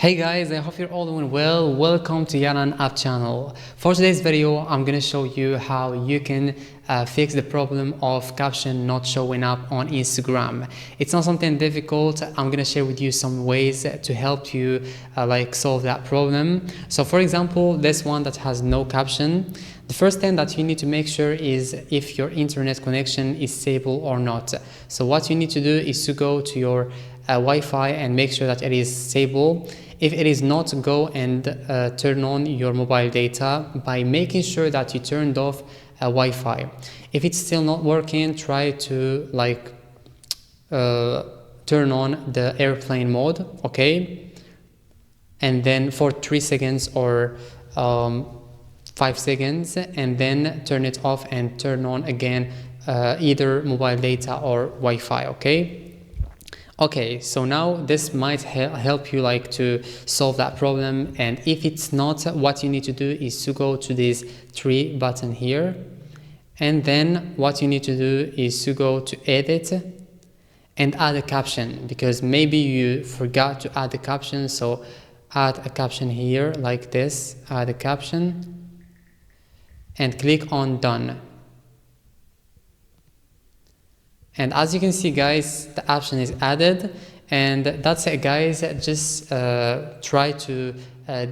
Hey guys, I hope you're all doing well. Welcome to Yaran App channel. For today's video, I'm gonna show you how you can fix the problem of caption not showing up on Instagram. It's not something difficult. I'm gonna share with you some ways to help you solve that problem. So for example, this one that has no caption, the first thing that you need to make sure is if your internet connection is stable or not. So what you need to do is to go to your Wi-Fi and make sure that it is stable. If it is not, go and turn on your mobile data by making sure that you turned off Wi-Fi. If it's still not working, try to turn on the airplane mode, okay? And then for 3 seconds or 5 seconds, and then turn it off and turn on again either mobile data or Wi-Fi, okay? Okay, so now this might help you to solve that problem, and if it's not, what you need to do is to go to this 3 button here, and then what you need to do is to go to edit and add a caption, because maybe you forgot to add the caption. So add a caption here like this, add a caption and click on done. And as you can see guys, the option is added, and that's it guys. Just try to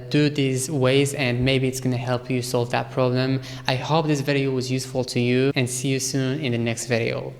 do these ways and maybe it's going to help you solve that problem. I hope this video was useful to you, and see you soon in the next video.